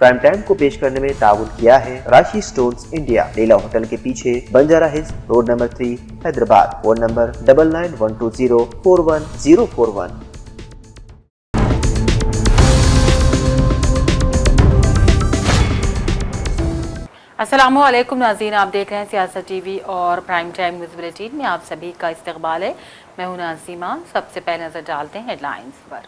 Prime time को पेश करने में ताउन किया है राशि स्टोन्स इंडिया, लीला होटल के पीछे, Banjara hills, road number 3, Hyderabad. Phone number 9912041041। अस्सलामुअलैकुम नाज़रीन, आप देख रहे हैं सियासत टीवी और प्राइम टाइम न्यूज़ बुलेटिन में आप सभी का इस्तकबाल है। मैं हूं नाज़ीमा। सबसे पहले नजर डालते हैं हेडलाइंस पर।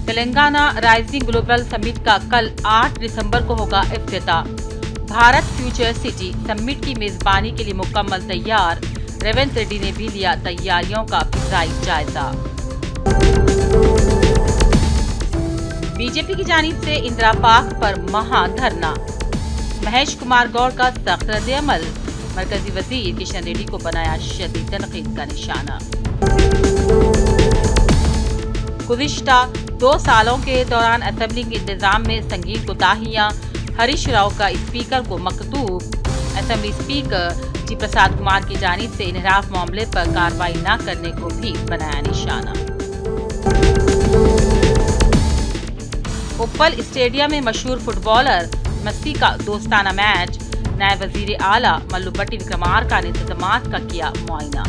तेलंगाना राइजिंग ग्लोबल समिट का कल 8 दिसंबर को होगा इफ्तिताह। भारत फ्यूचर सिटी समिट की मेजबानी के लिए मुकम्मल तैयार। रेवंत रेड्डी ने भी लिया तैयारियों का फिजाई जायजा। बीजेपी की जानिब से इंदिरा पार्क पर महाधरना। महेश कुमार गौड़ का सख्त रद्द-ए-अमल। मरकजी वजीर किशन रेड्डी को बनाया शदीद तनकीद का निशाना। गुज़िश्ता 2 सालों के दौरान असेंबली के इंतजाम में संगीन कोताहियां। हरीश राव का स्पीकर को मकतूब। असेंबली स्पीकर जी प्रसाद कुमार की जानिब से इनहराफ मामले पर कार्रवाई न करने को भी बनाया निशाना। उप्पल स्टेडियम में मशहूर फुटबॉलर मस्सी का दोस्ताना मैच। नायब वजीर आला मल्लू भट्टी विक्रमार्का ने इंतजामात का किया मुआयना।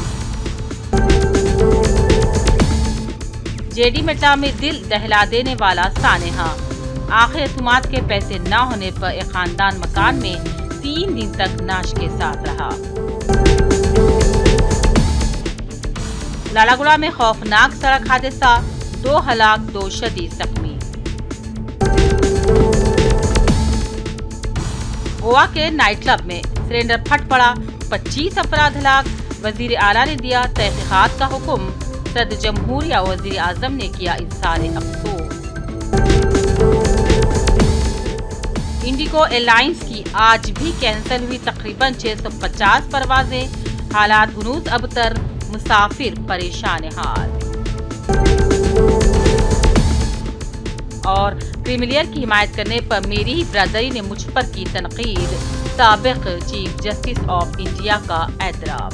जेडी मेटा में दिल दहला देने वाला सानेहा। आखिर एतमाद के पैसे न होने पर एक खानदान मकान में 3 दिन तक नाश के साथ रहा। लालागुड़ा में खौफनाक सड़क हादसा, 2 हलाक 2 शदीद जख्मी। गोवा के नाइट क्लब में सिलेंडर फट पड़ा, 25 अफराद हलाक। वजीर आला ने दिया तहकीकात का हुक्म। सदर जमहूरिया वजीर आजम ने किया इज़हार अफसोस। इंडिगो एयरलाइंस की आज भी कैंसिल हुई तकरीबन 650 परवाजें। हालात हनूज अबतर, मुसाफिर परेशान हाल। और क्रीमिलियर की हिमायत करने पर मेरी ही ब्रदरी ने मुझ पर की तनकीद। साबिक चीफ जस्टिस ऑफ इंडिया का एतराफ।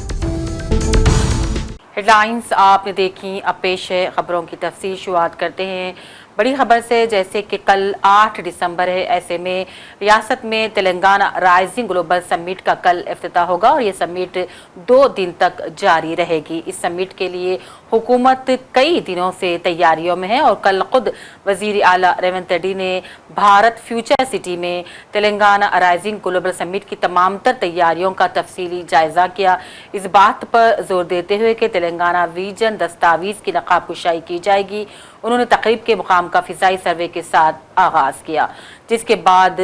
हेडलाइंस आपने देखी, अब पेश है खबरों की तफसील। शुरुआत करते हैं बड़ी खबर से, जैसे कि कल 8 दिसंबर है, ऐसे में रियासत में तेलंगाना राइजिंग ग्लोबल समिट का कल इफ्तिताह होगा और ये समिट 2 दिन तक जारी रहेगी। इस समिट के लिए हुकूमत कई दिनों से तैयारियों में है और कल खुद वजीर आला रेवंत रेड्डी ने भारत फ्यूचर सिटी में तेलंगाना राइजिंग ग्लोबल समिट की तमाम तर तैयारियों का तफसीली जायजा किया। इस बात पर जोर देते हुए कि तेलंगाना विजन दस्तावेज की नकाब कुशाई की जाएगी। उन्होंने तकरीब के मुकाम का फिजाई सर्वे के साथ आगाज किया, जिसके बाद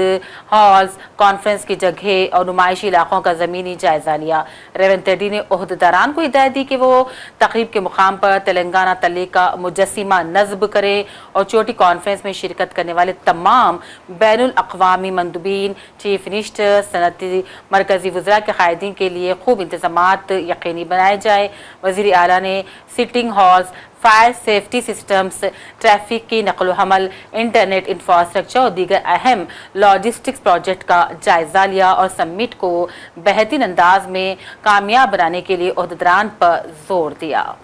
हॉल्स, कॉन्फ्रेंस की जगह और नुमाइशी इलाकों का ज़मीनी जायजा लिया। रेवंत रेड्डी ने ओहदेदारान को हिदायत दी कि वो तकरीब के मुकाम पर तेलंगाना तले का मुजस्सिमा नस्ब करें और चोटी कॉन्फ्रेंस में शिरकत करने वाले तमाम बैनुल अक़वामी मंदूबीन, चीफ मिनिस्टर, सनती मरकजी वज़रा के कायदीन के लिए खूब इंतज़ामात यकीनी बनाए जाए। वज़ीर आला ने sitting halls, fire safety systems, traffic की नकलो हमल, इंटरनेट इंफ्रास्ट्रक्चर और दीगर अहम लॉजिस्टिक्स प्रोजेक्ट का जायजा लिया और समिट को बेहतरीन अंदाज में कामयाब बनाने के लिए ओहदेदारान पर जोर दिया।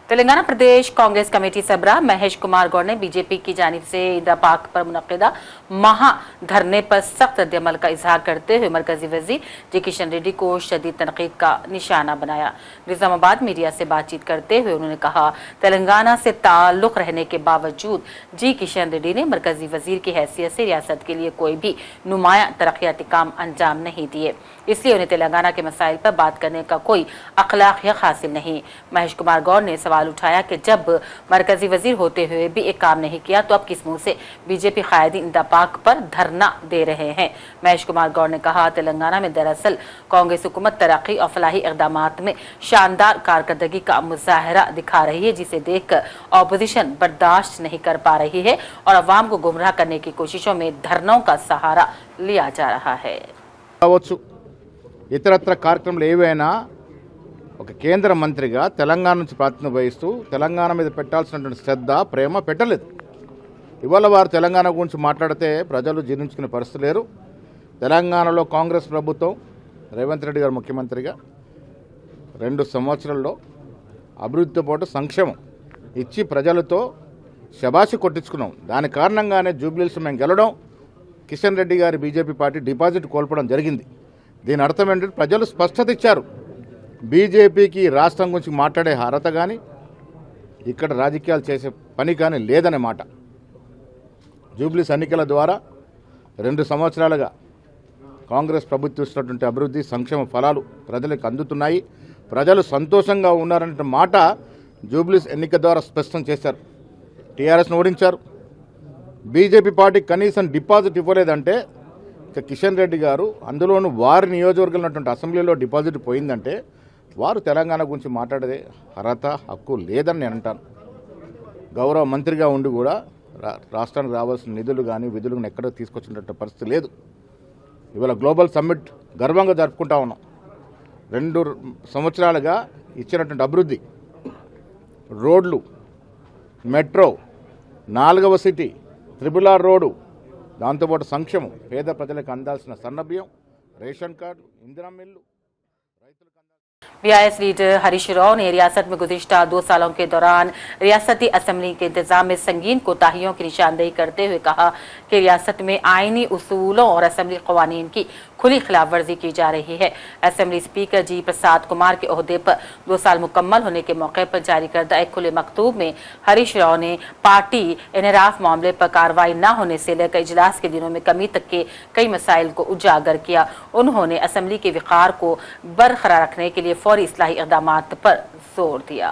तेलंगाना प्रदेश कांग्रेस कमेटी सबरा महेश कुमार गौड़ ने बीजेपी की जानिब से इंदिरा पार्क पर मुनक्किदा महाधरने पर सख्त रद्द-ए-अमल का इजहार करते हुए मरकजी वजीर जी किशन रेड्डी को शदीद तनकीद का निशाना बनाया। निजामाबाद मीडिया से बातचीत करते हुए उन्होंने कहा, तेलंगाना से ताल्लुक रहने के बावजूद जी किशन रेड्डी ने मरकजी वजीर की हैसियत से रियासत के लिए कोई भी नुमाया तरक्याती काम अंजाम नहीं दिए, इसलिए उन्हें तेलंगाना के मसाइल पर बात करने का कोई अखलाकियत हासिल नहीं। महेश कुमार गौड़ ने सवाल उठाया कि जब मरकजी वजीर होते हुए भी एक काम नहीं किया तो अब किस मुंह से बीजेपी कायदी इंदिरा पार्क पर धरना दे रहे हैं। महेश कुमार गौड़ ने कहा, तेलंगाना में दरअसल कांग्रेस हुकूमत तरक्की और फलाही इक़दामात में शानदार कारकर्दगी का मुजाहरा दिखा रही है, जिसे देखकर ऑपोजिशन बर्दाश्त नहीं कर पा रही है और अवाम को गुमराह करने की कोशिशों में धरनों का सहारा लिया जा रहा है। ఇతరత్ర కార్యక్రమాలు ఏవైనా ఒక కేంద్ర మంత్రిగా తెలంగాణ నుంచి ప్రాతినిధ్యం వహిస్తూ తెలంగాణ మీద పెట్టాల్సినటువంటి శ్రద్ధ ప్రేమ పెట్టలేదు. ఇవాళ వారు తెలంగాణ గురించి మాట్లాడితే ప్రజలు జీర్ణించుకునే పరిస్థితి లేరు. తెలంగాణలో కాంగ్రెస్ ప్రభుత్వం రేవంత్ రెడ్డి గారు ముఖ్యమంత్రిగా 2 సంవత్సరాల్లో అభివృద్ధితో పాటు సంక్షేమం ఇచ్చి ప్రజలతో శబాషి కొట్టించుకున్నాం. దాని కారణంగానే జూబ్లీహిల్స్ మేము గెలవడం, కిషన్ రెడ్డి గారి బీజేపీ పార్టీ డిపాజిట్ కోల్పోవడం జరిగింది. దీని అర్థం ఏంటంటే ప్రజలు స్పష్టత ఇచ్చారు. బీజేపీకి రాష్ట్రం గురించి మాట్లాడే అర్హత కానీ ఇక్కడ రాజకీయాలు చేసే పని కానీ లేదనే మాట. జూబ్లీహిల్స్ ఎన్నికల ద్వారా 2 సంవత్సరాలుగా కాంగ్రెస్ ప్రభుత్వం ఇస్తున్నటువంటి అభివృద్ధి సంక్షేమ ఫలాలు ప్రజలకు అందుతున్నాయి. ప్రజలు సంతోషంగా ఉన్నారనే మాట జూబ్లీహిల్స్ ఎన్నిక ద్వారా స్పష్టం చేశారు. టీఆర్ఎస్ను ఓడించారు. బీజేపీ పార్టీ కనీసం డిపాజిట్ ఇవ్వలేదంటే ఇక కిషన్ రెడ్డి గారు అందులోనూ వారి నియోజకవర్గంలో ఉన్నటువంటి అసెంబ్లీలో డిపాజిట్ పోయిందంటే వారు తెలంగాణ గురించి మాట్లాడే అర్హత హక్కు లేదని నేను అంటాను. గౌరవ మంత్రిగా ఉండి కూడా రాష్ట్రానికి రావాల్సిన నిధులు కానీ విధులు కానీ ఎక్కడో తీసుకొచ్చినట్టు పరిస్థితి లేదు. ఇవాళ గ్లోబల్ సమ్మిట్ గర్వంగా జరుపుకుంటా ఉన్నాం. 2 సంవత్సరాలుగా ఇచ్చినటువంటి అభివృద్ధి, రోడ్లు, మెట్రో, 4వ సిటీ, RRR రోడ్డు, దాంతోపాటు సంక్షేమం, పేద ప్రజలకు అందాల్సిన సన్నబియ్యం, రేషన్ కార్డు, ఇందిరా మిల్లు, రైతులకు बीआईएस लीडर हरीश राव ने रियासत में गुज़िश्ता 2 सालों के दौरान रियासती असेंबली के इंतजाम में संगीन कोताहियों की निशानदेही करते हुए कहा कि रियासत में आईनी उसूलों और असेंबली कवानीन की खुली खिलाफ वर्जी की जा रही है। असेंबली स्पीकर जी प्रसाद कुमार के ओहदे पर 2 साल मुकम्मल होने के मौके पर जारी करदा एक खुले मकतूब में हरीश राव ने पार्टी इनराफ मामले पर कार्रवाई न होने से लेकर इजलास के दिनों में कमी तक के कई मसाइल को उजागर किया। उन्होंने असेंबली के विकार को बरकरार रखने के लिए फौरी इस्लाही इक़दामात पर जोर दिया।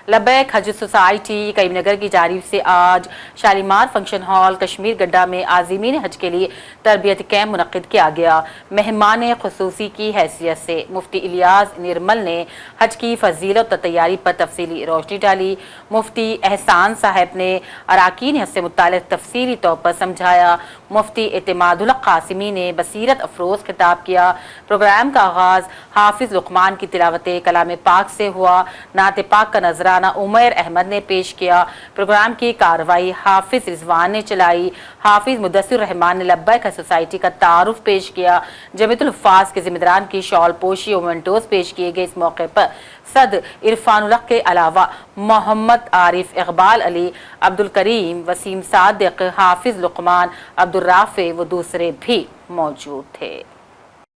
लबैक हज सोसाइटी करीमनगर की जानिब से आज शालीमार फंक्शन हॉल कश्मीर गड्ढा में आज़मीन हज के लिए तरबियत कैंप मुनक़िद किया गया। मेहमान खुसूसी की हैसियत से मुफ्ती इलियास निर्मल ने हज की फजीलत और तैयारी पर तफसीली रोशनी डाली। मुफ्ती एहसान साहब ने अराकीन हज से मुताल्लिक़ तफसीली तौर पर समझाया। मुफ्ती एतमादुल कासिमी ने बसीरत अफरोज़ खिताब किया। प्रोग्राम का आगाज़ हाफिज़ लुक़मान की तिलावत कलाम पाक से हुआ। नात पाक का नजराना उमैर अहमद ने पेश किया। प्रोग्राम की कार्रवाई हाफिज़ रिजवान ने चलाई। हाफिज़ मुदस्सिर रहमान ने लब्बैक सोसाइटी का तारुफ पेश किया। जमीयतुल हुफ़्फ़ाज़ के जिम्मेदारान की शॉल पोशी और मेंटोस पेश किए गए। इस मौके पर सद इरफानुल हक के अलावा मोहम्मद आरिफ, इकबाल अली, अब्दुल करीम, वसीम सादिक, हाफिज़ लुक़मान, अब्दुल राफ़े व दूसरे भी मौजूद थे।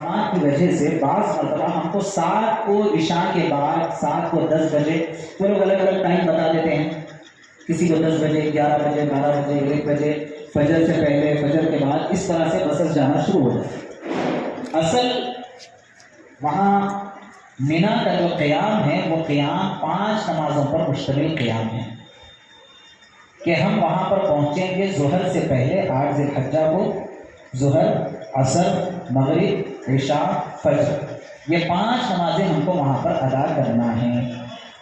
की वजह से बाज़ मरतबा हमको 7 को इशा के बाद 7 को 10 बजे वो लोग अलग अलग टाइम बता देते हैं। किसी को 10 बजे, 11 बजे, 12 बजे, 1 बजे, फजर से पहले, फजर के बाद, इस तरह से बसेस जाना शुरू हो जाए। असल वहाँ मिना का जो क़याम है वो क़याम 5 नमाज़ों पर मुश्तमिल क़याम है कि हम वहाँ पर पहुँचेंगे ज़ुहर से पहले 8 ज़िलहज्जा को। ज़ुहर, असर, मगरिब, इशा, फजर, ये 5 नमाजें हमको वहाँ पर अदा करना है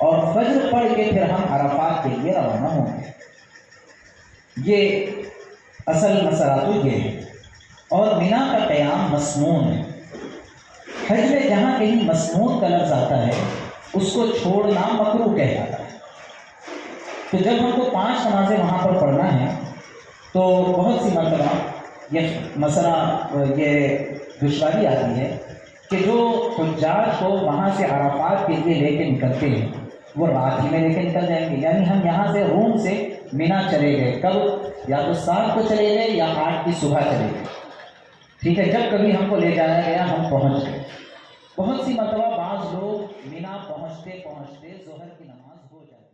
और फजर पढ़ के फिर हम अरफात के लिए रवाना होंगे। ये असल मसला तो ये है। और मिना का क़याम मसनून है। हज में जहाँ कहीं मसनून का लफ्ज़ आता है उसको छोड़ना मकरूह कहलाता है। तो जब हमको 5 नमाजें वहाँ पर पढ़ना है तो बहुत सी मरतबा ये मसला, ये दुश्वारी आती है कि जो हुज्जाज को वहाँ से अराफात के लिए लेके निकलते हैं वो रात ही में लेके निकल जाएंगे। यानी हम यहाँ से रूम से मिना चले गए, कब? या तो 7 को चले गए या 8 की सुबह चले गए। ठीक है, जब कभी हमको ले जाया गया हम पहुँच गए। बहुत सी मरतबा बाज़ लोग मिना पहुँचते पहुँचते ज़ोहर की नमाज हो जाती है।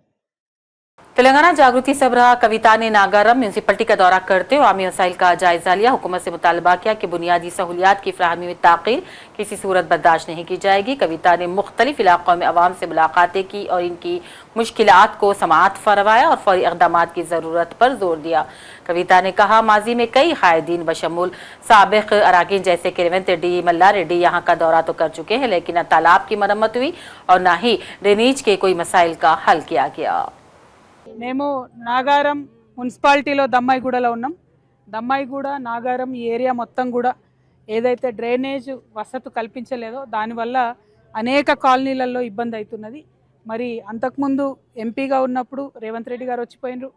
तेलंगाना जागृति सरबराह कविता ने नागारम म्यूनसिपलिटी का दौरा करते हुए आमी मसाइल का जायजा लिया। हुकूमत से मुतालबा किया कि बुनियादी सहूलियात की फराहमी में ताख़ीर किसी सूरत बर्दाश्त नहीं की जाएगी। कविता ने मुख्तलिफ इलाकों में अवाम से मुलाकातें की और इनकी मुश्किलात को समाअत फरमाया और फौरी इक़दामात की ज़रूरत पर जोर दिया। कविता ने कहा, माजी में कई कायदीन बशमुल साबिक़ अराकीन जैसे कि रेवंत रेड्डी, मल्ला रेड्डी यहाँ का दौरा तो कर चुके हैं, लेकिन न तालाब की मरम्मत हुई और न ही ड्रेनेज के कोई मसाइल का हल किया गया। మేము నాగారం మున్సిపాలిటీలో దమ్మాయిగూడలో ఉన్నాం. దమ్మాయిగూడ, నాగారం ఈ ఏరియా మొత్తం కూడా ఏదైతే డ్రైనేజ్ వసతి కల్పించలేదో దానివల్ల అనేక కాలనీలలో ఇబ్బంది అవుతున్నది. మరి అంతకుముందు ఎంపీగా ఉన్నప్పుడు రేవంత్ రెడ్డి గారు వచ్చిపోయినరు,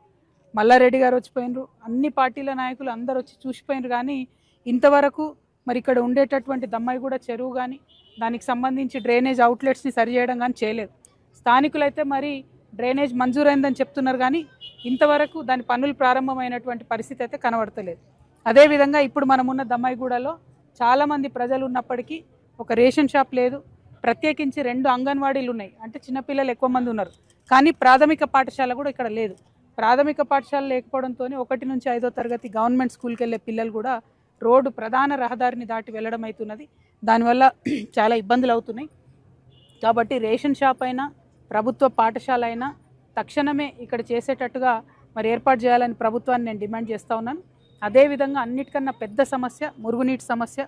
మల్లారెడ్డి గారు వచ్చిపోయినరు, అన్ని పార్టీల నాయకులు అందరూ వచ్చి చూసిపోయినరు. కానీ ఇంతవరకు మరి ఇక్కడ ఉండేటటువంటి దమ్మాయిగూడ చెరువు కానీ దానికి సంబంధించి డ్రైనేజ్ అవుట్లెట్స్ని సరిచేయడం కానీ చేయలేదు. స్థానికులైతే మరి డ్రైనేజ్ మంజూరైందని చెప్తున్నారు కానీ ఇంతవరకు దాని పనులు ప్రారంభమైనటువంటి పరిస్థితి అయితే కనబడతలేదు. అదేవిధంగా ఇప్పుడు మనమున్న దమ్మాయిగూడలో చాలామంది ప్రజలు ఉన్నప్పటికీ ఒక రేషన్ షాప్ లేదు, ప్రత్యేకించి 2 అంగన్వాడీలు ఉన్నాయి, అంటే చిన్నపిల్లలు ఎక్కువ మంది ఉన్నారు, కానీ ప్రాథమిక పాఠశాల కూడా ఇక్కడ లేదు. ప్రాథమిక పాఠశాల లేకపోవడంతో 1 నుంచి 5వ తరగతి గవర్నమెంట్ స్కూల్కి వెళ్ళే పిల్లలు కూడా రోడ్డు ప్రధాన రహదారిని దాటి వెళ్ళడం అవుతున్నది. దానివల్ల చాలా ఇబ్బందులు అవుతున్నాయి. కాబట్టి రేషన్ షాప్ అయినా ప్రభుత్వ పాఠశాల అయినా తక్షణమే ఇక్కడ చేసేటట్టుగా మరి ఏర్పాటు చేయాలని ప్రభుత్వాన్ని నేను డిమాండ్ చేస్తూ ఉన్నాను. అదేవిధంగా అన్నిటికన్నా పెద్ద సమస్య మురుగునీటి సమస్య.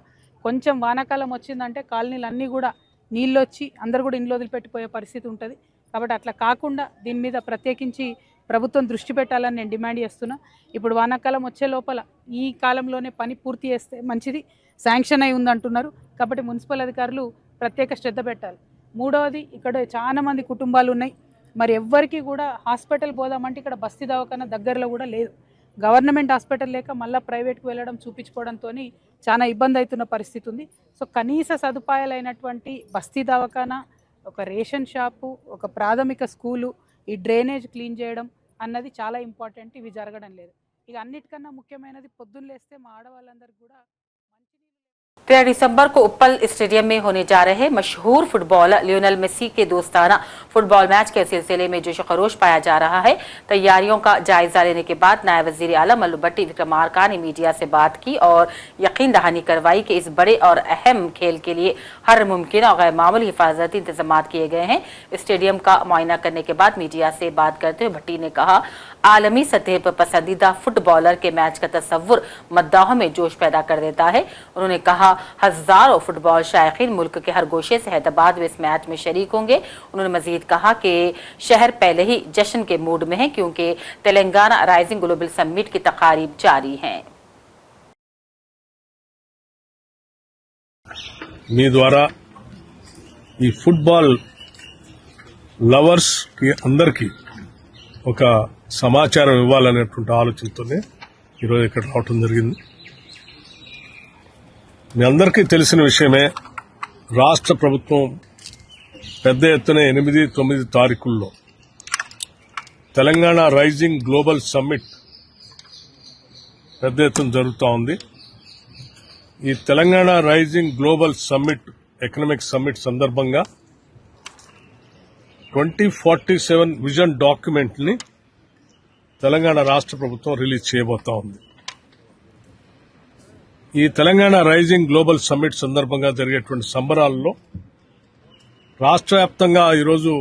కొంచెం వానాకాలం వచ్చిందంటే కాలనీలు అన్నీ కూడా నీళ్ళు వచ్చి అందరు కూడా ఇంట్లో వదిలిపెట్టిపోయే పరిస్థితి ఉంటుంది. కాబట్టి అట్లా కాకుండా దీని మీద ప్రత్యేకించి ప్రభుత్వం దృష్టి పెట్టాలని నేను డిమాండ్ చేస్తున్నా. ఇప్పుడు వానాకాలం వచ్చే లోపల ఈ కాలంలోనే పని పూర్తి చేస్తే మంచిది. శాంక్షన్ అయి ఉందంటున్నారు, కాబట్టి మున్సిపల్ అధికారులు ప్రత్యేక శ్రద్ధ పెట్టాలి. మూడవది, ఇక్కడ చాలా మంది కుటుంబాలు ఉన్నాయి, మరి ఎవ్వరికి కూడా హాస్పిటల్ పోదామంటే ఇక్కడ బస్తీ దవాఖానా దగ్గరలో కూడా లేదు. గవర్నమెంట్ హాస్పిటల్ లేక మళ్ళీ ప్రైవేట్కి వెళ్ళడం చూపించుకోవడంతో చాలా ఇబ్బంది అవుతున్న పరిస్థితి ఉంది. సో కనీస సదుపాయాలైనటువంటి బస్తీ దవాఖానా, ఒక రేషన్ షాపు, ఒక ప్రాథమిక స్కూలు, ఈ డ్రైనేజ్ క్లీన్ చేయడం అన్నది చాలా ఇంపార్టెంట్. ఇవి జరగడం లేదు. ఇక అన్నిటికన్నా ముఖ్యమైనది పొద్దున్న లేస్తే మా ఆడవాళ్ళందరికీ కూడా 13 दिसंबर को उप्पल स्टेडियम में होने जा रहे मशहूर फुटबॉलर लियोनेल मेसी के दोस्ताना फुटबॉल मैच के सिलसिले में जोश खरोश पाया जा रहा है। तैयारियों का जायजा लेने के बाद नायब वजीर आला मल्लू भट्टी विक्रमार्का ने मीडिया से बात की और यकीन दहानी करवाई कि इस बड़े और अहम खेल के लिए हर मुमकिन और गैर मामूली हिफाजती इंतजाम किए गए हैं। स्टेडियम का मुआयना करने के बाद मीडिया से बात करते हुए भट्टी ने कहा, आलमी सतह पर पसंदीदा फुटबॉलर के मैच का तस्वुर मद्दाहों में जोश पैदा कर देता है। उन्होंने कहा, हजारों फुटबॉल शायकीन मुल्क के हर गोशे से हैदराबाद में इस मैच में शरीक होंगे। उन्होंने मजीद कहा कि शहर पहले ही जश्न के मूड में है क्योंकि तेलंगाना राइजिंग ग्लोबल समिट की तकारीब जारी हैं। మీ ద్వారా ఈ ఫుట్బాల్ లవర్స్ కి అందరికీ ఒక సమాచారం ఇవ్వాలనేటువంటి ఆలోచనతోనే ఈరోజు ఇక్కడ రావటం జరిగింది. మీ అందరికీ తెలిసిన విషయమే, రాష్ట్ర ప్రభుత్వం పెద్ద ఎత్తున 8-9 తారీఖుల్లో తెలంగాణ రైజింగ్ గ్లోబల్ సమ్మిట్ పెద్ద ఎత్తున జరుగుతూ ఉంది. ఈ Telangana rising global summit economic summit సందర్భంగా 2047 విజన్ డాక్యుమెంట్ ని తెలంగాణ రాష్ట్ర ప్రభుత్వం రిలీజ్ చేయబోతా ఉంది. ఈ తెలంగాణ రైజింగ్ గ్లోబల్ సమ్మిట్ సందర్భంగా జరిగేటువంటి సంబరాల్లో రాష్ట్ర వ్యాప్తంగా ఈరోజు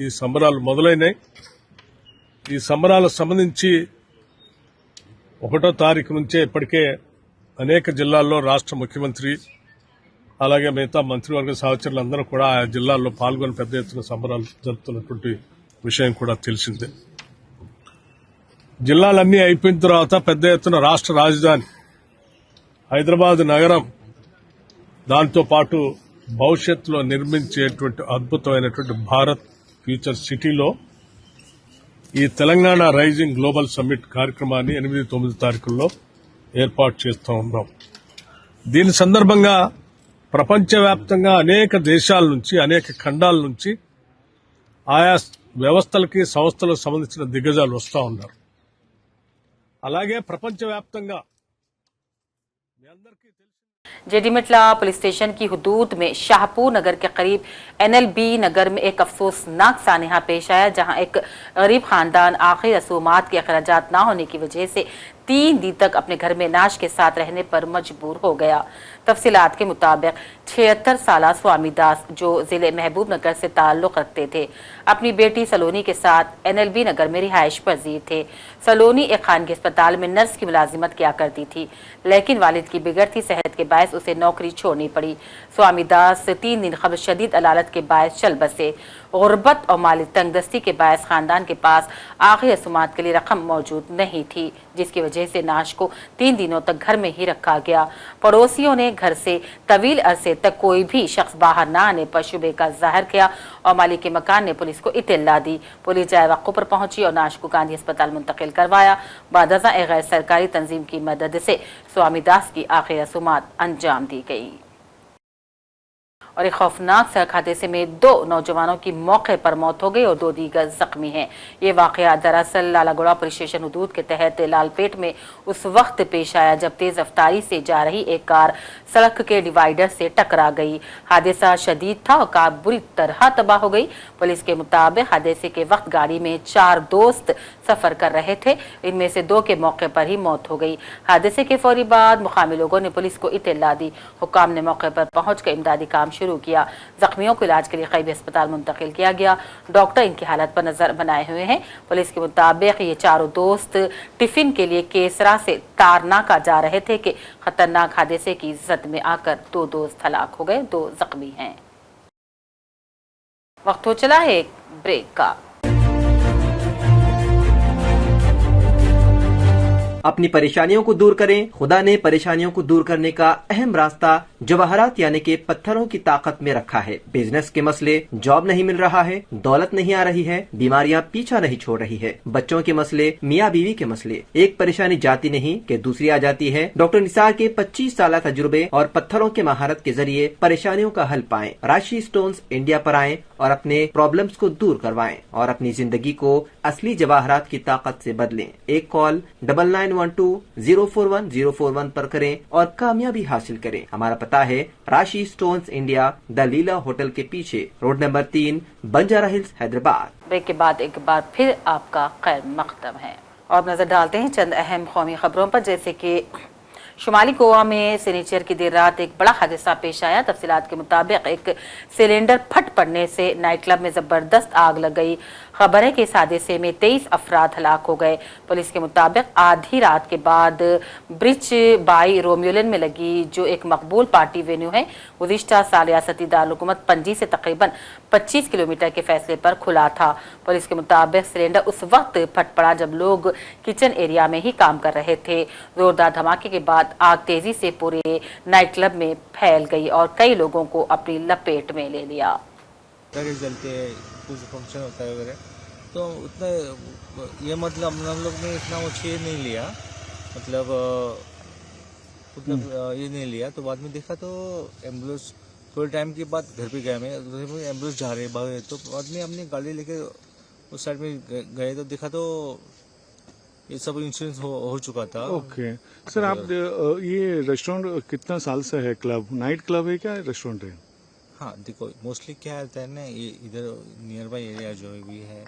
ఈ సంబరాలు మొదలైనాయి. ఈ సంబరాలకు సంబంధించి 1వ తారీఖు నుంచే ఇప్పటికే అనేక జిల్లాల్లో రాష్ట్ర ముఖ్యమంత్రి అలాగే మిగతా మంత్రివర్గ సహచరులందరూ కూడా ఆయా జిల్లాల్లో పాల్గొని పెద్ద ఎత్తున సంబరాలు జరుపుతున్నటువంటి విషయం కూడా తెలిసిందే. జిల్లాలన్నీ అయిపోయిన తర్వాత పెద్ద ఎత్తున రాష్ట్ర రాజధాని హైదరాబాద్ నగరం, దాంతో పాటు భవిష్యత్తులో నిర్మించేటువంటి అద్భుతమైనటువంటి భారత్ ఫ్యూచర్ సిటీలో ఈ తెలంగాణ రైజింగ్ గ్లోబల్ సమ్మిట్ కార్యక్రమాన్ని 8-9 తారీఖుల్లో ఏర్పాటు చేస్తూ ఉన్నాం. దీని సందర్భంగా ప్రపంచవ్యాప్తంగా అనేక దేశాల నుంచి, అనేక ఖండాల నుంచి ఆయా వ్యవస్థలకి, సంస్థలకు సంబంధించిన దిగ్గజాలు వస్తూ ఉన్నారు. అలాగే ప్రపంచవ్యాప్తంగా మీ అందరికీ जेडीमिटला पुलिस स्टेशन की हुदूद में शाहपुर नगर के करीब एनएलबी नगर में एक अफसोसनाक सानहा पेश आया, जहां एक गरीब खानदान आखिरी रसूमात के अखराजात न होने की वजह से 3 दिन तक अपने घर में नाश के साथ रहने पर मजबूर हो गया। तफसीलात के मुताबिक 76 साला स्वामी दास, जो जिले महबूब नगर से ताल्लुक रखते थे, अपनी बेटी सलोनी के साथ एनएलबी नगर में रिहाइश पजीर थे। सलोनी एक खानगी अस्पताल में नर्स की मुलाजिमत किया करती थी, लेकिन वालिद की बिगड़ती सेहत के बायस उसे नौकरी छोड़नी पड़ी। स्वामी दास 3 दिन खबर शदीद अलालत के बायस चल बसे। गुर्बत और माली तंगदस्ती के बायस खानदान के पास आखिरी रसूमात के लिए रकम मौजूद नहीं थी, जिसकी वजह से नाश को 3 दिनों तक घर में ही रखा गया। पड़ोसियों ने घर से तवील अरसे तक कोई भी शख्स बाहर न आने पर शुबे का जाहिर किया और मालिक मकान ने पुलिस को इत्तला दी। पुलिस जाए वक़्त पर पहुंची और नाश को गांधी अस्पताल मुंतकिल करवाया। बादजा एक गैर सरकारी तंजीम की मदद से स्वामी दास की आखिरी रसूमात अंजाम दी गई। और एक खौफनाक सड़क हादसे में 2 नौजवानों की मौके पर मौत हो गई और 2 दीगर जख्मी हैं। ये वाकया दरअसल लालागुड़ा पुलिस स्टेशन हदूद के तहत लालपेट में उस वक्त पेश आया जब तेज रफ्तारी से जा रही एक कार सड़क के डिवाइडर से टकरा गई। हादसा शदीद था और कार बुरी तरह तबाह हो गई। पुलिस के मुताबिक हादसे के वक्त गाड़ी में 4 दोस्त सफर कर रहे थे, इनमें से 2 के मौके पर ही मौत हो गई। हादसे के फौरी बाद मुकामी लोगों ने पुलिस को इत्तला दी। हुकाम ने मौके पर पहुंचकर इमदादी काम शुरू किया। जख्मियों को इलाज के लिए क़रीबी अस्पताल मुंतकिल किया गया। डॉक्टर इनकी हालत पर नजर बनाए हुए हैं। पुलिस के मुताबिक ये 4 दोस्त टिफिन के लिए केसरा से तारनाका जा रहे थे कि खतरनाक हादसे की जद में आकर 2 दोस्त हलाक हो गए, 2 जख्मी हैं। वक्त हो चला है एक ब्रेक का। अपनी परेशानियों को दूर करें। खुदा ने परेशानियों को दूर करने का अहम रास्ता जवाहरात यानी कि पत्थरों की ताकत में रखा है। बिजनेस के मसले, जॉब नहीं मिल रहा है, दौलत नहीं आ रही है, बीमारियां पीछा नहीं छोड़ रही है, बच्चों के मसले, मियाँ बीवी के मसले, एक परेशानी जाती नहीं कि दूसरी आ जाती है। डॉक्टर निसार के 25 साल तजुर्बे और पत्थरों के महारत के जरिए परेशानियों का हल पाएं। राशि स्टोन्स इंडिया पर आएं और अपने प्रॉब्लम्स को दूर करवाएं और अपनी जिंदगी को असली जवाहरात की ताकत से बदलें। एक कॉल 9912-041-041 पर करें और कामयाबी हासिल करें। हमारा पता है Rashi stones India, the Leela hotel के पीछे, road number 3, Banjara hills, Hyderabad. Break के बाद एक बार फिर आपका खैर मकदम है और नजर डालते हैं चंद अहम कौमी खबरों पर, जैसे कि शुमाली गोवा में शनिचर की देर रात एक बड़ा हादसा पेश आया। तफसीलात के मुताबिक एक सिलेंडर फट पड़ने से नाइट क्लब में जबरदस्त आग लग गई। खबर है कि इस हादसे में 23 अफराद हलाक हो गए। पुलिस के मुताबिक आधी रात के बाद ब्रिज बाई रोम्यूलन में लगी, जो एक मकबूल पार्टी वेन्यू है, गुज़िश्ता साल रियासती दारुलहुकूमत पणजी से तकरीबन 25 किलोमीटर के फैसले पर खुला था। पुलिस के मुताबिक सिलेंडर उस वक्त फट पड़ा जब लोग किचन एरिया में ही काम कर रहे थे। जोरदार धमाके के बाद आग तेजी से पूरे नाइट क्लब में फैल गई और कई लोगों को अपनी लपेट में ले लिया। चलते कुछ फंक्शन होता है वगैरह, तो उतना ये मतलब हम लोग ने इतना वो चेयर नहीं लिया, मतलब ये नहीं लिया। तो बाद में देखा तो एम्बुलेंस थोड़े टाइम के बाद घर पे गया मैं, एम्बुलेंस जा रहे भागे, तो बाद में अपनी गाड़ी लेके उस साइड में गए तो देखा तो ये सब इंश्योरेंस हो चुका था। ओके सर, आप ये रेस्टोरेंट कितना साल से है? क्लब, नाइट क्लब है क्या रेस्टोरेंट है? हाँ देखो, मोस्टली क्या रहता है ना, ये इधर नियर बाई एरिया जो भी है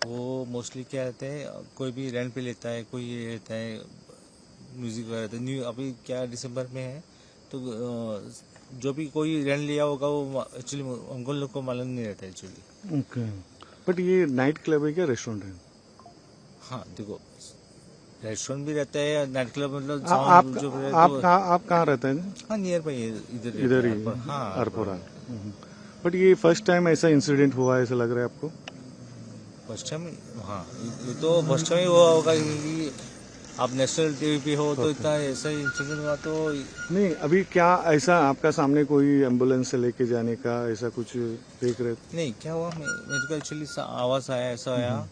वो मोस्टली क्या रहता है, कोई भी रेंट पे लेता है, कोई ये रहता है म्यूजिक वगैरह। न्यू अभी क्या दिसंबर में है, तो जो भी कोई रेंट लिया होगा वो एक्चुअली हमको लोग को मालूम नहीं रहता एक्चुअली। ओके, बट ये नाइट क्लब है क्या रेस्टोरेंट है? हाँ देखो, रेस्टोरेंट भी रहता है, नाइट क्लब मतलब आप कहाँ रहते हैं? हाँ नियर बाई इधर ही, हाँ अरपुरा। बट ये फर्स्ट टाइम ऐसा इंसिडेंट हुआ है ऐसा लग रहा है आपको? फर्स्ट टाइम, हाँ ये तो फर्स्ट टाइम हुआ होगा, क्योंकि आप नेशनल टीवी पे हो तो इतना ऐसा इंसिडेंट हुआ तो नहीं। अभी क्या ऐसा आपका सामने कोई एम्बुलेंस से लेके जाने का ऐसा कुछ देख रहे? नहीं, क्या हुआ, मेरे को एक्चुअली आवाज आया, ऐसा आया,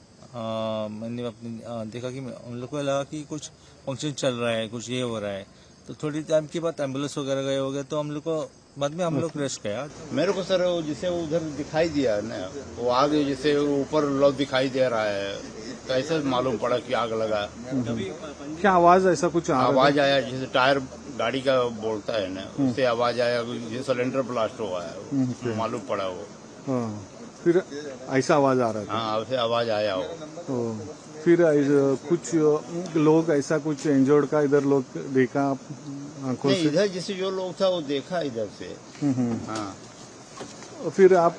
मैंने अपने देखा कि हम लोग को लगा कि कुछ फंक्शन चल रहा है, कुछ ये हो रहा है, तो थोड़ी टाइम के बाद एम्बुलेंस वगैरह गए हो गए, तो हम लोग को बाद में हम लोग रेस्ट किया। मेरे को सर जिसे उधर दिखाई दिया ना, वो आग जैसे ऊपर लोग दिखाई दे रहा है, तो ऐसे मालूम पड़ा कि आग लगा। क्या आवाज ऐसा कुछ आवाज आया जैसे टायर गाड़ी का बोलता है ना, उससे आवाज आया, जैसे सिलेंडर ब्लास्ट हुआ है, मालूम पड़ा वो। फिर ऐसा आवाज आ रहा था? हाँ, ऐसे आवाज आया वो। फिर कुछ लोग ऐसा कुछ इंजर्ड का इधर लोग देखा आंखों से? इधर जैसे जो लोग था वो देखा इधर से। हाँ। फिर आप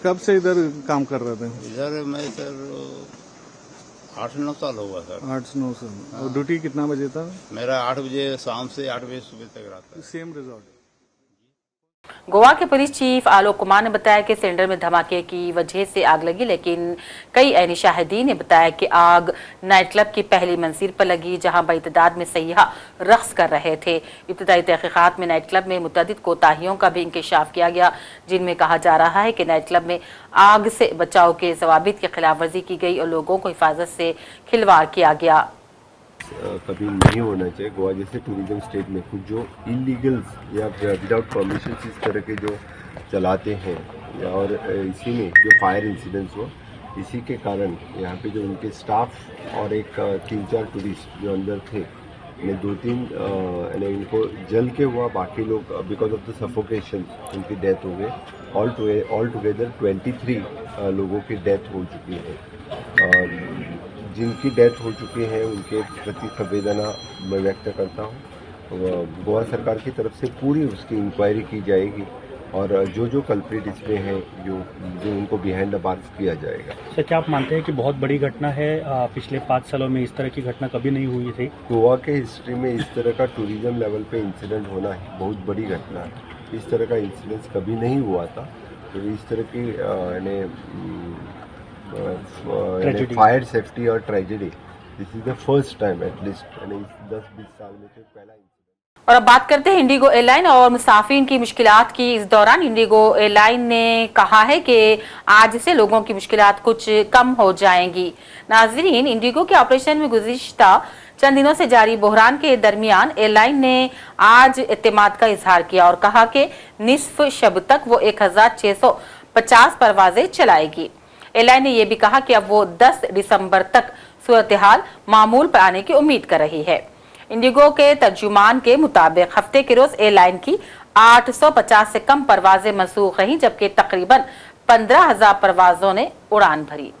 कब से इधर काम कर रहे थे? इधर मैं सर 8-9 साल होगा सर। 8-9 साल। और ड्यूटी कितना बजे था? मेरा 8 बजे शाम से 8 बजे सुबह तक रहता है। Same resort. गोवा के पुलिस चीफ आलोक कुमार ने बताया कि सिलेंडर में धमाके की वजह से आग लगी, लेकिन कई ऐनी शाहिदीन ने बताया कि आग नाइट क्लब की पहली मंजिल पर लगी, जहां बड़ी तादाद में सयाह रक्स कर रहे थे। इब्तदाई तहकीकात में नाइट क्लब में मुतअद्दिद कोताहियों का भी इंकशाफ किया गया, जिनमें कहा जा रहा है कि नाइट क्लब में आग से बचाव के ज़वाबित की खिलाफ वर्जी की गई और लोगों को हिफाजत से खिलवाड़ किया गया। कभी नहीं होना चाहिए। गोवा जैसे टूरिज्म स्टेट में कुछ जो इलीगल्स या विदाउट परमिशन इस तरह के जो चलाते हैं, और इसी में जो फायर इंसिडेंट्स हुआ, इसी के कारण यहाँ पे जो उनके स्टाफ और एक 3-4 टूरिस्ट जो अंदर थे, ने 2-3 इनको जल के हुआ, बाकी लोग बिकॉज ऑफ द सफोकेशन उनकी डेथ हो गई। ऑल टुगेदर 23 लोगों की डेथ हो चुकी है। जिनकी डेथ हो चुकी है उनके प्रति संवेदना मैं व्यक्त करता हूँ। गोवा सरकार की तरफ से पूरी उसकी इंक्वायरी की जाएगी और जो जो कल्प्रिट इसमें हैं जो उनको बिहाइंड द बार्स किया जाएगा। सर, क्या आप मानते हैं कि बहुत बड़ी घटना है? पिछले 5 सालों में इस तरह की घटना कभी नहीं हुई थी। गोवा के हिस्ट्री में इस तरह का टूरिज्म लेवल पे इंसिडेंट होना ही बहुत बड़ी घटना है। इस तरह का इंसिडेंस कभी नहीं हुआ था। तो इस तरह की फायर सेफ्टी और tragedy, this is the first time at least 10-20 साल में तो पहला। और अब बात करते हैं इंडिगो एयरलाइन और मुसाफिर की मुश्किलात की। इस दौरान इंडिगो एयरलाइन ने कहा है कि आज से लोगों की मुश्किलात कुछ कम हो जाएंगी। नाज़रीन, इंडिगो के ऑपरेशन में गुज़िश्ता चंद दिनों से जारी बहरान के दरमियान एयरलाइन ने आज एतमाद का इजहार किया और कहा कि निस्फ शब तक वो 1650 परवाजें चलाएगी। एयरलाइन ने यह भी कहा कि अब वो 10 दिसंबर तक सूरत हाल मामूल पर आने की उम्मीद कर रही है। इंडिगो के तर्जुमान के मुताबिक हफ्ते के रोज एयरलाइन की 850 से कम परवाजें मनसूख रहीं, जबकि तकरीबन 15,000 परवाजों ने उड़ान भरी।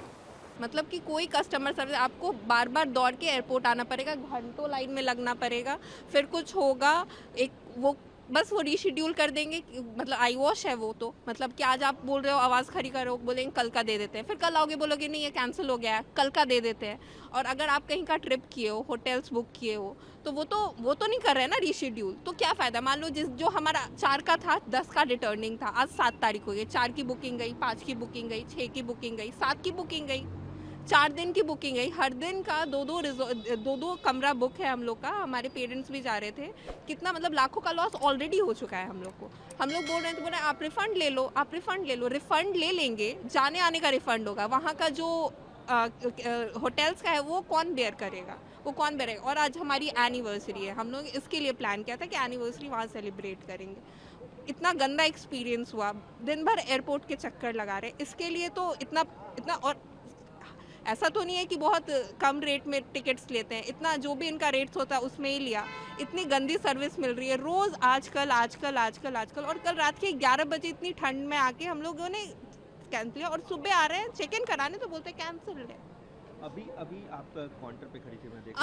मतलब कि कोई कस्टमर सर्विस, आपको बार बार दौड़ के एयरपोर्ट आना पड़ेगा, घंटों लाइन में लगना पड़ेगा, फिर कुछ होगा वो बस वो रीशेड्यूल कर देंगे। मतलब आई वॉश है वो, तो मतलब कि आज आप बोल रहे हो आवाज़ खड़ी करो, बोलेंगे कल का दे देते हैं, फिर कल आओगे बोलोगे नहीं ये कैंसिल हो गया है, कल का दे देते हैं। और अगर आप कहीं का ट्रिप किए हो, होटल्स बुक किए हो, तो वो तो नहीं कर रहे हैं ना रीशेड्यूल, तो क्या फ़ायदा। मान लो जो हमारा 4 का था, 10 का रिटर्निंग था, आज 7 तारीख हो गई, 4 की बुकिंग गई, 5 की बुकिंग गई, 6 की बुकिंग गई, 7 की बुकिंग गई, 4 दिन की बुकिंग है। हर दिन का 2-2 कमरा बुक है हम लोग का। हमारे पेरेंट्स भी जा रहे थे। कितना मतलब लाखों का लॉस ऑलरेडी हो चुका है हम लोग को। हम लोग बोल रहे हैं तो बोल रहे हैं आप रिफ़ंड ले लो, आप रिफ़ंड ले लो। रिफ़ंड ले लेंगे, जाने आने का रिफ़ंड होगा, वहाँ का जो होटल्स का है वो कौन बेयर करेगा, वो कौन बेयर करेगा। और आज हमारी एनिवर्सरी है, हम लोग इसके लिए प्लान किया था कि एनिवर्सरी वहाँ सेलिब्रेट करेंगे। इतना गंदा एक्सपीरियंस हुआ, दिन भर एयरपोर्ट के चक्कर लगा रहे। इसके लिए तो इतना और ऐसा तो नहीं है कि बहुत कम रेट में टिकट्स लेते हैं, इतना जो भी इनका रेट्स होता है उसमें ही लिया। इतनी गंदी सर्विस मिल रही है रोज़, आजकल। और कल रात के 11 बजे इतनी ठंड में आके हम लोगों ने कैंसिल किया, और सुबह आ रहे हैं चेक इन कराने तो बोलते कैंसिल है। अभी आप काउंटर पे खड़ी थी, मैं देख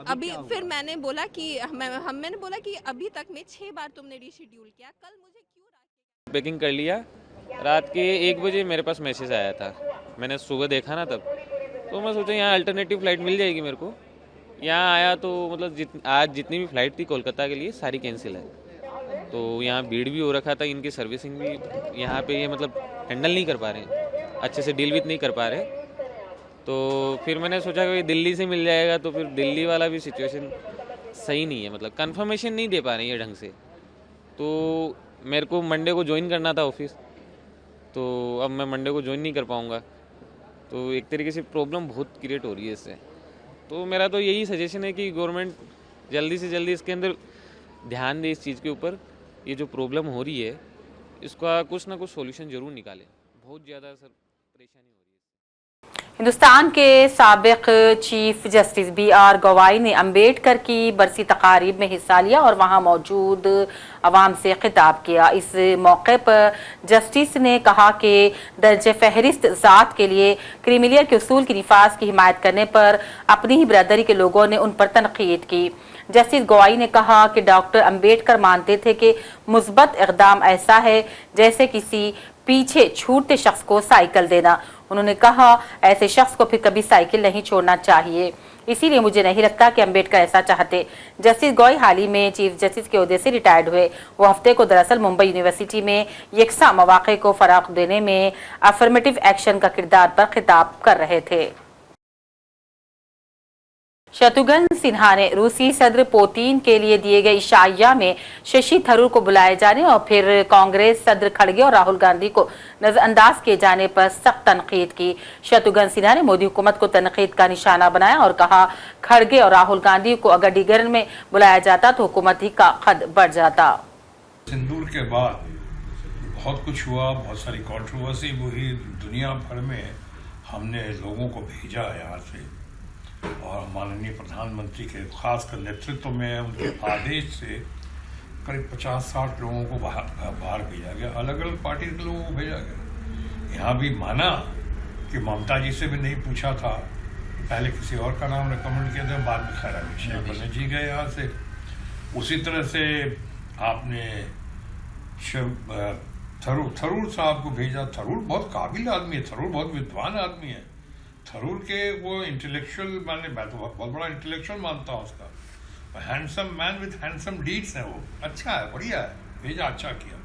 अभी फिर मैंने बोला कि अभी तक में 6 बार तुमने रीशेड्यूल किया, कल मुझे क्यों। पैकिंग कर लिया, रात के 1 बजे मेरे पास मैसेज आया था, मैंने सुबह देखा ना तब, तो मैं सोचा यहाँ अल्टरनेटिव फ़्लाइट मिल जाएगी मेरे को। यहाँ आया तो मतलब आज जितनी भी फ़्लाइट थी कोलकाता के लिए सारी कैंसिल है। तो यहाँ भीड़ भी हो रखा था, इनकी सर्विसिंग भी यहाँ पे ये मतलब हैंडल नहीं कर पा रहे हैं, अच्छे से डील विथ नहीं कर पा रहे। तो फिर मैंने सोचा कि दिल्ली से मिल जाएगा, तो फिर दिल्ली वाला भी सिचुएशन सही नहीं है, मतलब कन्फर्मेशन नहीं दे पा रहे हैं ये ढंग से। तो मेरे को मंडे को ज्वाइन करना था ऑफिस, तो अब मैं मंडे को ज्वाइन नहीं कर पाऊँगा। तो एक तरीके से प्रॉब्लम बहुत क्रिएट हो रही है इससे। तो मेरा तो यही सजेशन है कि गवर्नमेंट जल्दी से जल्दी इसके अंदर ध्यान दे, इस चीज़ के ऊपर। ये जो प्रॉब्लम हो रही है इसका कुछ ना कुछ सॉल्यूशन ज़रूर निकाले, बहुत ज़्यादा सर परेशानी हो रही है। हिंदुस्तान के साबिक चीफ जस्टिस BR गवाई ने अम्बेडकर की बरसी तकारीब में हिस्सा लिया और वहां मौजूद अवाम से खिताब किया। इस मौके पर जस्टिस ने कहा कि दर्जे फहरिस्त ज़ात के लिए क्रीमिलियर के उसूल की निफाज की हिमायत करने पर अपनी ही बरादरी के लोगों ने उन पर तनकीद की। जस्टिस गवाई ने कहा कि डॉक्टर अम्बेडकर मानते थे कि मुस्बत इक़दाम ऐसा है जैसे किसी पीछे छूटते शख्स को साइकिल देना। उन्होंने कहा, ऐसे शख्स को फिर कभी साइकिल नहीं छोड़ना चाहिए। इसीलिए मुझे नहीं लगता कि अंबेडकर ऐसा चाहते। जस्टिस गोयल हाल ही में चीफ जस्टिस के ओहदे से रिटायर्ड हुए। वो हफ्ते को दरअसल मुंबई यूनिवर्सिटी में यकसा मौक़े को फराग़ देने में अफर्मेटिव एक्शन का किरदार पर खिताब कर रहे थे। शत्रुघ्न सिन्हा ने रूसी सदर पुतिन के लिए दिए गए इशाया में शशि थरूर को बुलाए जाने और फिर कांग्रेस सदर खड़गे और राहुल गांधी को नजरअंदाज किए जाने पर सख्त तनकीद की। शत्रुघ्न सिन्हा ने मोदी हुकूमत को तनकीद का निशाना बनाया और कहा, खड़गे और राहुल गांधी को अगर डीगर में बुलाया जाता तो हुकूमत ही का खद बढ़ जाता। सिंदूर के बाद बहुत कुछ हुआ, बहुत सारी कंट्रोवर्सी हुई दुनिया भर में। हमने लोगों को भेजा यहाँ से और माननीय प्रधानमंत्री के खासकर नेतृत्व में उनके आदेश से करीब 50-60 लोगों को बाहर भेजा गया। अलग अलग पार्टी के लोगों को भेजा गया। यहाँ भी माना कि ममता जी से भी नहीं पूछा था, पहले किसी और का नाम रिकमेंड किया था, बाद में खैर अमित बने जी गए यहाँ से। उसी तरह से आपने थरूर साहब को भेजा। थरूर बहुत काबिल आदमी है, थरूर बहुत विद्वान आदमी है। थरूर के वो इंटेलेक्चुअल, मैं तो बहुत बड़ा इंटेलेक्चुअल मानता हूँ उसका। Handsome man with handsome deeds है वो। अच्छा है, बढ़िया है, भेजा, अच्छा किया।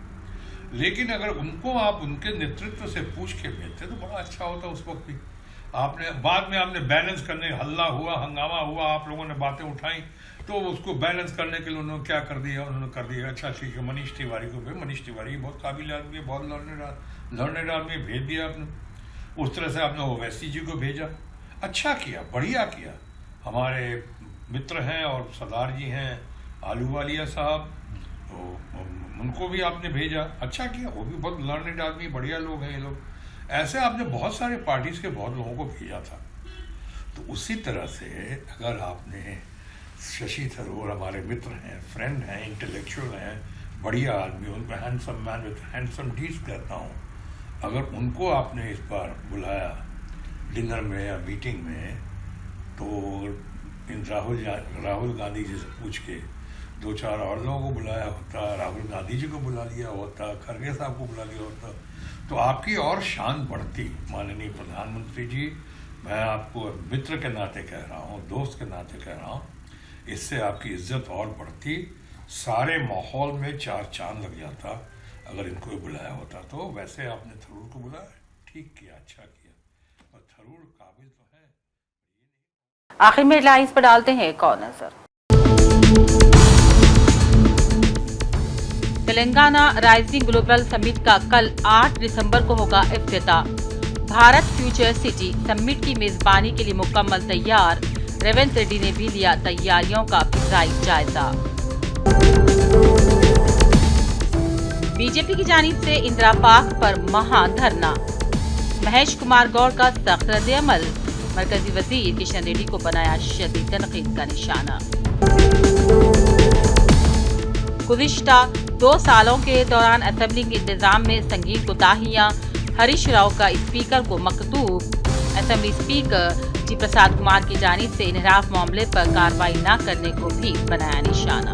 लेकिन अगर उनको आप उनके नेतृत्व से पूछ के भेजते तो बड़ा अच्छा होता उस वक्त भी। आपने बाद में आपने बैलेंस करने, हल्ला हुआ, हंगामा हुआ, आप लोगों ने बातें उठाई, तो उसको बैलेंस करने के लिए उन्होंने क्या कर दिया, उन्होंने कर दिया अच्छा ठीक है मनीष तिवारी को भेज। मनीष तिवारी बहुत काबिल आदमी है, बहुत लर्नेड आदमी, भेज दिया आपने। उस तरह से आपने ओवैसी जी को भेजा। अच्छा किया, बढ़िया किया। हमारे मित्र हैं और सरदार जी हैं आलूवालिया साहब, तो उनको भी आपने भेजा। अच्छा किया, वो भी बहुत लर्नेड आदमी, बढ़िया लोग हैं ये लोग। ऐसे आपने बहुत सारे पार्टीज के बहुत लोगों को भेजा था। तो उसी तरह से अगर आपने शशि थरूर हमारे मित्र हैं, फ्रेंड हैं, इंटेलेक्चुअल हैं, बढ़िया आदमी, उनको handsome man with handsome deeds कहता हूँ, अगर उनको आपने इस बार बुलाया डिनर में या मीटिंग में, तो इन राहुल गांधी जी से पूछ के 2-4 और लोगों को बुलाया होता, राहुल गांधी जी को बुला लिया होता, खड़गे साहब को बुला लिया होता, तो आपकी और शान बढ़ती। माननीय प्रधानमंत्री जी, मैं आपको मित्र के नाते कह रहा हूँ, दोस्त के नाते कह रहा हूँ, इससे आपकी इज्जत और बढ़ती। सारे माहौल में 4 चांद लग जाता अगर इनको बुलाया होता। तो वैसे आपने थरूर को बुलाया, ठीक किया, अच्छा किया, और थरूर काबिल तो है। आखिर में हेडलाइंस पर डालते हैं एक और नजर। तेलंगाना राइजिंग ग्लोबल समिट का कल 8 दिसंबर को होगा इफ्तिताह। भारत फ्यूचर सिटी समिट की मेजबानी के लिए मुकम्मल तैयार। रेवंत रेड्डी ने भी लिया तैयारियों का फिजाई जायजा। बीजेपी की जानिब से इंदिरा पार्क पर महाधरना। महेश कुमार गौड़ का सख्त रद्द-ए-अमल। मरकजी वजीर किशन रेड्डी को बनाया शदीद तनकीद का निशाना। गुज़िश्ता 2 सालों के दौरान असेंबली के इंतजाम में संगीन कोताहियां। हरीश राव का स्पीकर को मकतूब। असेंबली स्पीकर जी प्रसाद कुमार की जानिब से इनहराफ मामले पर कार्रवाई न करने को भी बनाया निशाना।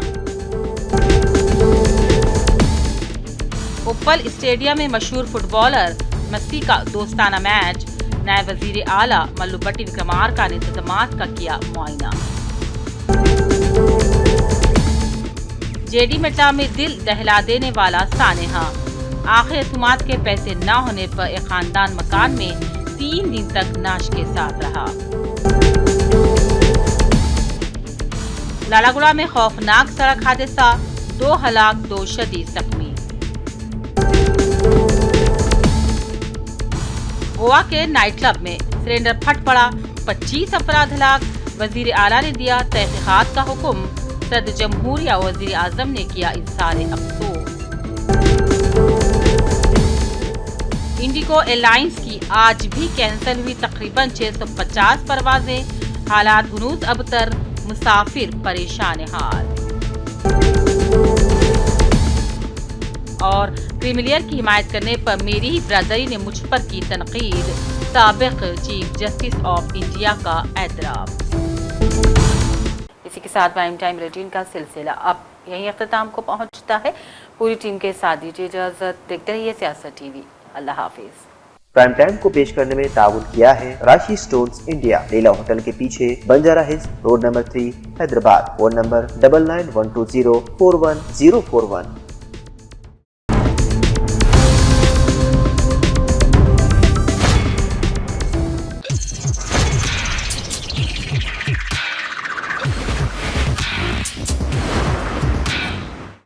उप्पल स्टेडियम में मशहूर फुटबॉलर मस्सी का दोस्ताना मैच। नायब वजीर आला मल्लुपट्टी विक्रमार्का ने इंतजामात का किया मुआयना। जेडी मेटा में दिल दहला देने वाला सानेहा। आखिर सुमात के पैसे न होने पर एक खानदान मकान में 3 दिन तक नाश के साथ रहा। लालागुड़ा में खौफनाक सड़क हादसा, 2 हलाक 2 शदीद जख्मी। गोवा के नाइट क्लब में सिलेंडर फट पड़ा, 25 अफराद हलाक। वजीर आला ने दिया तहकीकात का हुक्म। सदर जमहूरिया और वजीर आजम ने किया इज़हार अफसोस। इंडिगो एयरलाइंस की आज भी कैंसिल हुई तकरीबन 650 परवाजें। हालात गुनूद अबतर, मुसाफिर परेशान हाल। और क्रीमिलियर की हिमायत करने पर मेरी ही ब्रदरी ने मुझ पर की तनकीद। साबिक चीफ जस्टिस ऑफ इंडिया का एतराफ। इसी के साथ प्राइम टाइम बुलेटिन का सिलसिला अब यहीं अख्ताम को पहुंचता है। पूरी टीम के साथ दीजिए इजाजत। देखते रहिए सियासत टीवी। अल्लाह हाफिज। प्राइम टाइम को पेश करने में ताउन किया है राशि स्टोन्स इंडिया, लीला होटल के पीछे, Banjara hills, road number 3, Hyderabad. Phone number 9912041041।